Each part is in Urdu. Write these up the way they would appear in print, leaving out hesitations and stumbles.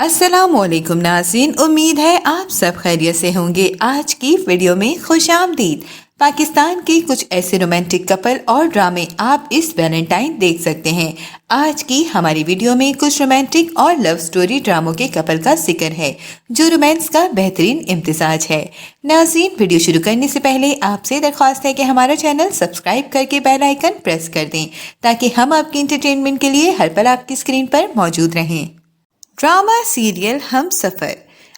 السلام علیکم ناظرین، امید ہے آپ سب خیریت سے ہوں گے۔ آج کی ویڈیو میں خوش آمدید۔ پاکستان کے کچھ ایسے رومانٹک کپل اور ڈرامے آپ اس ویلنٹائن دیکھ سکتے ہیں۔ آج کی ہماری ویڈیو میں کچھ رومانٹک اور لو سٹوری ڈراموں کے کپل کا ذکر ہے جو رومانس کا بہترین امتزاج ہے۔ ناظرین، ویڈیو شروع کرنے سے پہلے آپ سے درخواست ہے کہ ہمارا چینل سبسکرائب کر کے بیل آئیکن پریس کر دیں تاکہ ہم آپ کی انٹرٹینمنٹ کے لیے ہر پل آپ کی اسکرین پر موجود رہیں۔ ڈرامہ سیریل ہم سفر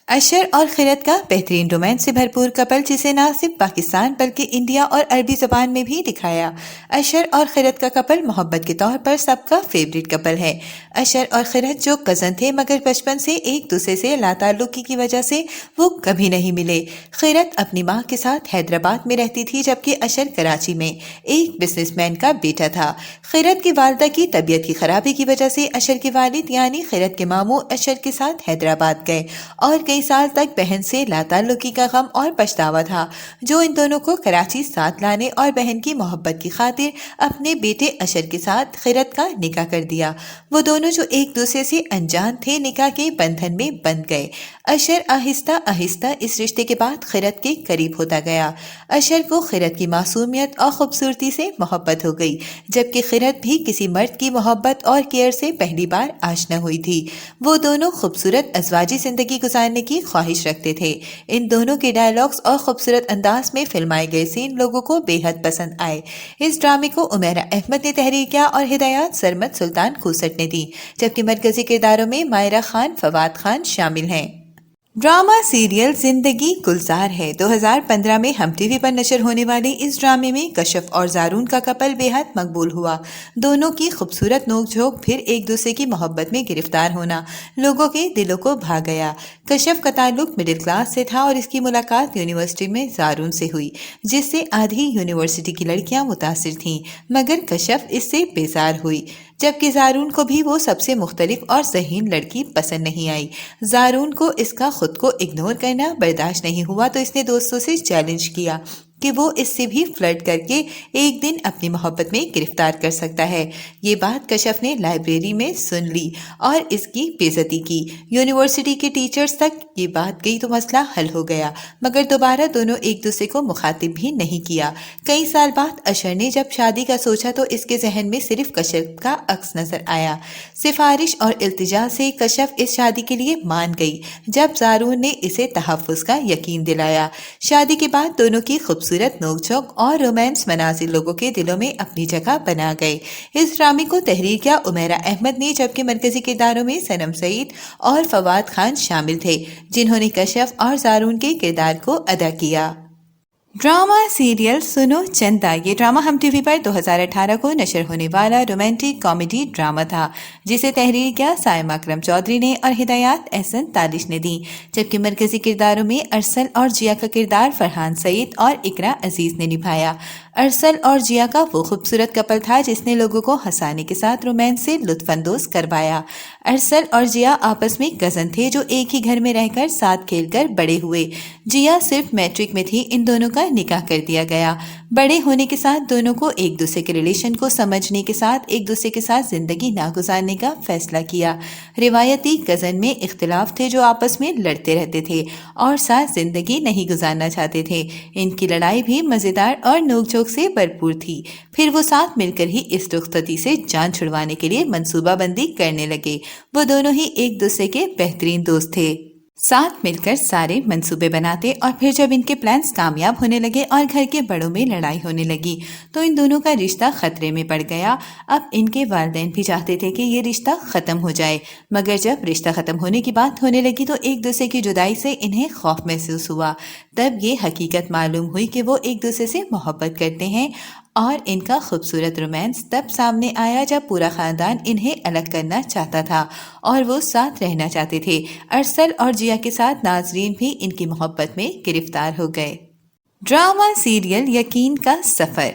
اشر اور خیرت کا بہترین رومانس سے بھرپور کپل جسے نہ صرف پاکستان بلکہ انڈیا اور عربی زبان میں بھی دکھایا۔ اشر اور خیرت کا کپل محبت کے طور پر سب کا فیوریٹ کپل ہے۔ اشر اور خیرت جو کزن تھے مگر بچپن سے ایک دوسرے سے لا تعلقی کی وجہ سے وہ کبھی نہیں ملے۔ خیرت اپنی ماں کے ساتھ حیدرآباد میں رہتی تھی جبکہ اشر کراچی میں ایک بزنس مین کا بیٹا تھا۔ خیرت کی والدہ کی طبیعت کی خرابی کی وجہ سے اشر کے والد یعنی خیرت کے ماموں اشر کے ساتھ حیدرآباد گئے اور کئی سال تک بہن سے لا تعلقی کا غم اور پچھتاوا تھا جو ان دونوں کو کراچی ساتھ لانے اور بہن کی محبت کی خاطر اپنے بیٹے اشر کے ساتھ خیرت کا نکاح کر دیا۔ وہ دونوں جو ایک دوسرے سے انجان تھے نکاح کے بندھن میں بندھ گئے۔ اشر آہستہ آہستہ اس رشتے کے بعد خیرت کے قریب ہوتا گیا۔ اشر کو خیرت کی معصومیت اور خوبصورتی سے محبت ہو گئی جبکہ خیرت بھی کسی مرد کی محبت اور کیئر سے پہلی بار آشنا ہوئی تھی۔ وہ دونوں خوبصورت ازواجی زندگی گزارنے کی خواہش رکھتے تھے۔ ان دونوں کے ڈائلاگز اور خوبصورت انداز میں فلمائے گئے سین لوگوں کو بے حد پسند آئے۔ اس ڈرامے کو عمیرہ احمد نے تحریر کیا اور ہدایات سرمد سلطان خوسٹ نے دی جبکہ مرکزی کرداروں میں مائرہ خان، فواد خان شامل ہیں۔ ڈرامہ سیریل زندگی گلزار ہے۔ 2015 میں ہم ٹی وی پر نشر ہونے والے اس ڈرامے میں کشف اور زارون کا کپل بے حد مقبول ہوا۔ دونوں کی خوبصورت نوک جھونک پھر ایک دوسرے کی محبت میں گرفتار ہونا لوگوں کے دلوں کو بھا گیا۔ کشف کا تعلق مڈل کلاس سے تھا اور اس کی ملاقات یونیورسٹی میں زارون سے ہوئی جس سے آدھی یونیورسٹی کی لڑکیاں متاثر تھیں مگر کشف اس سے بیزار ہوئی جبکہ زارون کو بھی وہ سب سے مختلف اور ذہین لڑکی پسند نہیں آئی۔ زارون کو اس کا خود کو اگنور کرنا برداشت نہیں ہوا تو اس نے دوستوں سے چیلنج کیا کہ وہ اس سے بھی فلرٹ کر کے ایک دن اپنی محبت میں گرفتار کر سکتا ہے۔ یہ بات کشف نے لائبریری میں سن لی اور اس کی بے عزتی کی۔ یونیورسٹی کے ٹیچرز تک یہ بات گئی تو مسئلہ حل ہو گیا مگر دوبارہ دونوں ایک دوسرے کو مخاطب بھی نہیں کیا۔ کئی سال بعد اشر نے جب شادی کا سوچا تو اس کے ذہن میں صرف کشف کا عکس نظر آیا۔ سفارش اور التجا سے کشف اس شادی کے لیے مان گئی جب زارون نے اسے تحفظ کا یقین دلایا۔ شادی کے بعد دونوں کی خوبصورت نوک جھونک اور رومانس مناظر لوگوں کے دلوں میں اپنی جگہ بنا گئے۔ اس ڈرامے کو تحریر کیا عمیرہ احمد نے جبکہ مرکزی کرداروں میں صنم سعید اور فواد خان شامل تھے جنہوں نے کشف اور زارون کے کردار کو ادا کیا۔ ڈرامہ سیریل سنو چندا یہ ڈرامہ ہم ٹی وی پر 2018 کو نشر ہونے والا رومانٹک کامیڈی ڈرامہ تھا جسے تحریر کیا سائمہ اکرم چودھری نے اور ہدایات احسن تالش نے دی جبکہ مرکزی کرداروں میں ارسل اور جیا کا کردار فرحان سعید اور اقرا عزیز نے نبھایا۔ ارسل اور جیا کا وہ خوبصورت کپل تھا جس نے لوگوں کو ہنسانے کے ساتھ رومانس سے لطف اندوز کروایا۔ ارسل اور جیا آپس میں کزن تھے جو ایک ہی گھر میں رہ کر ساتھ کھیل کر بڑے ہوئے۔ جیا صرف میٹرک میں تھی، ان دونوں کا نکاح کر دیا گیا۔ بڑے ہونے کے ساتھ دونوں کو ایک دوسرے کے ریلیشن کو سمجھنے کے ساتھ ایک دوسرے کے ساتھ زندگی نہ گزارنے کا فیصلہ کیا۔ روایتی کزن میں اختلاف تھے جو آپس میں لڑتے رہتے تھے اور ساتھ زندگی نہیں گزارنا چاہتے تھے۔ ان کی لڑائی بھی مزیدار اور نوک جھونک سے بھرپور تھی۔ پھر وہ ساتھ مل کر ہی اس رخصتی سے جان چھڑوانے کے لیے منصوبہ بندی کرنے لگے۔ وہ دونوں ہی ایک دوسرے کے بہترین دوست تھے، ساتھ مل کر سارے منصوبے بناتے اور پھر جب ان کے پلانز کامیاب ہونے لگے اور گھر کے بڑوں میں لڑائی ہونے لگی تو ان دونوں کا رشتہ خطرے میں پڑ گیا۔ اب ان کے والدین بھی چاہتے تھے کہ یہ رشتہ ختم ہو جائے مگر جب رشتہ ختم ہونے کی بات ہونے لگی تو ایک دوسرے کی جدائی سے انہیں خوف محسوس ہوا۔ تب یہ حقیقت معلوم ہوئی کہ وہ ایک دوسرے سے محبت کرتے ہیں اور ان کا خوبصورت رومانس تب سامنے آیا جب پورا خاندان انہیں الگ کرنا چاہتا تھا اور وہ ساتھ رہنا چاہتے تھے۔ ارسل اور جیا کے ساتھ ناظرین بھی ان کی محبت میں گرفتار ہو گئے۔ ڈرامہ سیریل یقین کا سفر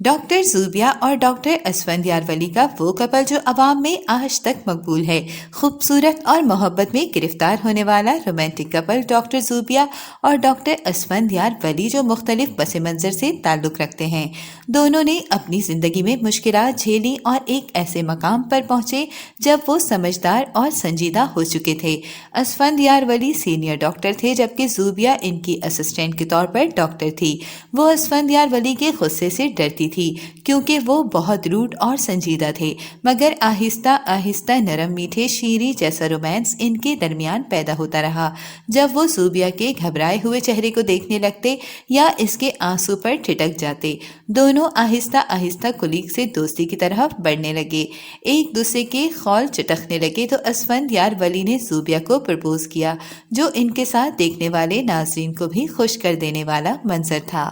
ڈاکٹر زوبیا اور ڈاکٹر اسفندیار ولی کا وہ کپل جو عوام میں آج تک مقبول ہے۔ خوبصورت اور محبت میں گرفتار ہونے والا رومانٹک کپل ڈاکٹر زوبیا اور ڈاکٹر اسفندیار ولی جو مختلف پس منظر سے تعلق رکھتے ہیں۔ دونوں نے اپنی زندگی میں مشکلات جھیلی اور ایک ایسے مقام پر پہنچے جب وہ سمجھدار اور سنجیدہ ہو چکے تھے۔ اسفندیار ولی سینئر ڈاکٹر تھے جبکہ زوبیا ان کی اسسٹنٹ کے طور پر ڈاکٹر تھی۔ وہ اسفندیار ولی کے غصے سے ڈرتی تھی کیونکہ وہ بہت روڈ اور سنجیدہ تھے، مگر آہستہ آہستہ نرم میٹھے شیریں جیسا رومانس ان کے درمیان پیدا ہوتا رہا۔ جب وہ زوبیا کے گھبرائے ہوئے چہرے کو دیکھنے لگتے یا اس کے آنسو پر ٹھٹک جاتے، دونوں آہستہ آہستہ کلیگ سے دوستی کی طرف بڑھنے لگے، ایک دوسرے کے خول چٹکنے لگے تو اسفندیار ولی نے زوبیا کو پرپوز کیا، جو ان کے ساتھ دیکھنے والے ناظرین کو بھی خوش کر دینے والا منظر تھا۔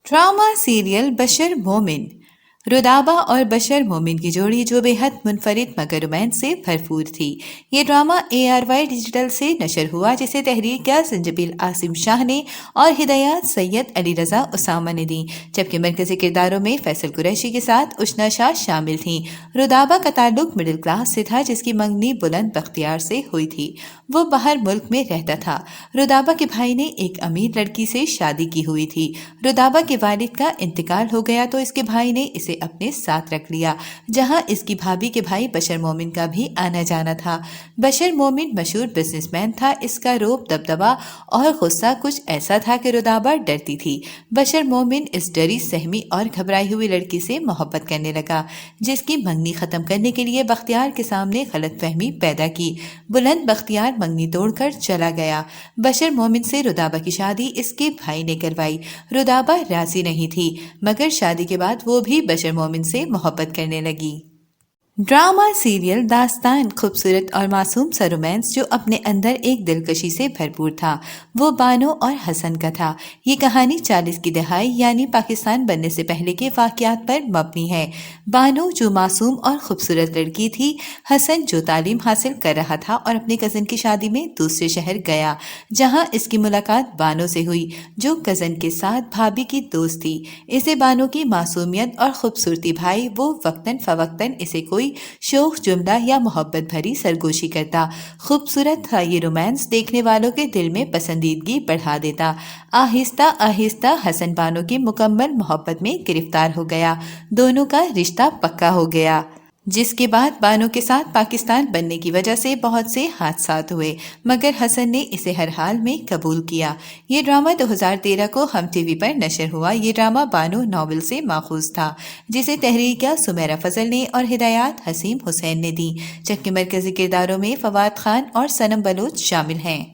ڈرامہ سیریل بشر مومن۔ رودابہ اور بشر مومن کی جوڑی جو بے حد منفرد مگر رومانس سے بھرپور تھی۔ یہ ڈرامہ ARY ڈیجیٹل سے نشر ہوا جسے تحریر کیا زنجبیل عاصم شاہ نے اور ہدایات سید علی رضا اسامہ نے دی، جبکہ مرکزی کرداروں میں فیصل قریشی کے ساتھ اشنا شاہ شامل تھیں۔ رودابہ کا تعلق مڈل کلاس سے تھا جس کی منگنی بلند بختیار سے ہوئی تھی۔ وہ باہر ملک میں رہتا تھا۔ رودابہ کے بھائی نے ایک امیر لڑکی سے شادی کی ہوئی تھی۔ رودابہ کے والد کا انتقال ہو گیا تو اس کے بھائی نے اسے اپنے ساتھ رکھ لیا، جہاں اس کی بھابھی کے بھائی بشر مومن کا بھی آنا جانا تھا۔ بشر مومن مشہور بزنس مین تھا۔ اس کا روب دبدبا اور غصہ کچھ ایسا تھا کہ رودابہ ڈرتی تھی۔ بشر مومن اس ڈری سہمی اور گھبرائی ہوئی لڑکی سے محبت کرنے لگا، جس کی منگنی ختم کرنے کے لیے بختیار کے سامنے غلط فہمی پیدا کی۔ بلند بختیار منگنی توڑ کر چلا گیا۔ بشر مومن سے رودابہ کی شادی اس کے بھائی نے کروائی۔ رودابہ راضی نہیں تھی، مگر شادی کے بعد وہ بھی بشر مومن سے محبت کرنے لگی۔ ڈرامہ سیریل داستان خوبصورت اور معصوم سا رومانس جو اپنے اندر ایک دلکشی سے بھرپور تھا، وہ بانو اور حسن کا تھا۔ یہ کہانی 40 کی دہائی یعنی پاکستان بننے سے پہلے کے واقعات پر مبنی ہے۔ بانو جو معصوم اور خوبصورت لڑکی تھی، حسن جو تعلیم حاصل کر رہا تھا اور اپنے کزن کی شادی میں دوسرے شہر گیا، جہاں اس کی ملاقات بانو سے ہوئی جو کزن کے ساتھ بھابھی کی دوست تھی۔ اسے بانو کی معصومیت اور خوبصورتی بھائی وہ وقتاً فوقتاً اسے کوئی شوخ جملہ یا محبت بھری سرگوشی کرتا۔ خوبصورت تھا یہ رومانس، دیکھنے والوں کے دل میں پسندیدگی بڑھا دیتا۔ آہستہ آہستہ حسن بانو کی مکمل محبت میں گرفتار ہو گیا، دونوں کا رشتہ پکا ہو گیا، جس کے بعد بانو کے ساتھ پاکستان بننے کی وجہ سے بہت سے حادثات ہوئے، مگر حسن نے اسے ہر حال میں قبول کیا۔ یہ ڈرامہ 2013 کو ہم ٹی وی پر نشر ہوا۔ یہ ڈرامہ بانو ناول سے ماخوذ تھا، جسے تحریر کیا سمیرہ فضل نے اور ہدایات حسیم حسین نے دی، جبکہ مرکزی کرداروں میں فواد خان اور صنم بلوچ شامل ہیں۔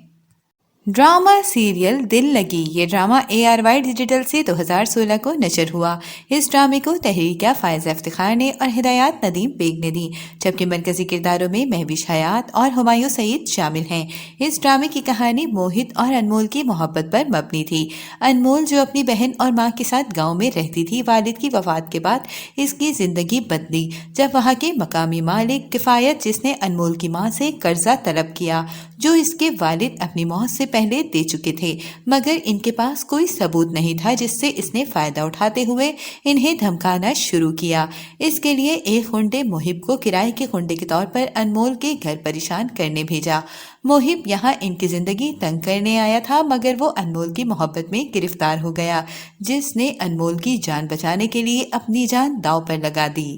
ڈرامہ سیریل دل لگی۔ یہ ڈرامہ ARY ڈیجیٹل سے 2016 کو نشر ہوا۔ اس ڈرامے کو تحریر کیا فائز افتخار نے اور ہدایات ندیم بیگ نے دی، جبکہ مرکزی کرداروں میں مہوش حیات اور ہمایوں سعید شامل ہیں۔ اس ڈرامے کی کہانی موہت اور انمول کی محبت پر مبنی تھی۔ انمول جو اپنی بہن اور ماں کے ساتھ گاؤں میں رہتی تھی، والد کی وفات کے بعد اس کی زندگی بدلی جب وہاں کے مقامی مالک کفایت، جس نے انمول کی ماں سے قرضہ طلب کیا جو اس کے والد اپنی موت سے پہلے دے چکے تھے، مگر ان کے پاس کوئی ثبوت نہیں تھا، جس سے اس نے فائدہ اٹھاتے ہوئے انہیں دھمکانا شروع کیا۔ اس کے لیے ایک خنڈے محب کو کرائے کے خنڈے کے طور پر انمول کے گھر پریشان کرنے بھیجا۔ محب یہاں ان کی زندگی تنگ کرنے آیا تھا، مگر وہ انمول کی محبت میں گرفتار ہو گیا، جس نے انمول کی جان بچانے کے لیے اپنی جان داؤ پر لگا دی۔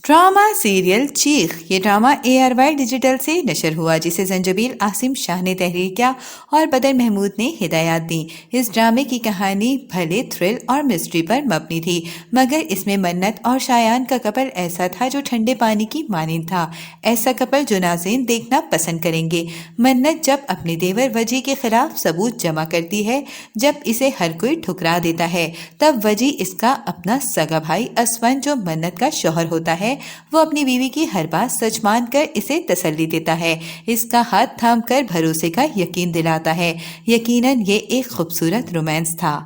ڈرامہ سیریل چیخ۔ یہ ڈرامہ ARY ڈیجیٹل سے نشر ہوا، جسے زنجبیل عاصم شاہ نے تحریر کیا اور بدر محمود نے ہدایات دی۔ اس ڈرامے کی کہانی بھلے تھرل اور مسٹری پر مبنی تھی، مگر اس میں منت اور شایان کا کپل ایسا تھا جو ٹھنڈے پانی کی مانند تھا، ایسا کپل جو ناظرین دیکھنا پسند کریں گے۔ منت جب اپنے دیور وجی کے خلاف ثبوت جمع کرتی ہے، جب اسے ہر کوئی ٹھکرا دیتا ہے، تب وجی اس کا اپنا سگا بھائی اسفن جو منت کا شوہر ہوتا ہے، وہ اپنی بیوی کی ہر بات سچ مان کر اسے تسلی دیتا ہے، اس کا ہاتھ تھام کر بھروسے کا یقین دلاتا ہے۔ یقیناً یہ ایک خوبصورت رومانس تھا۔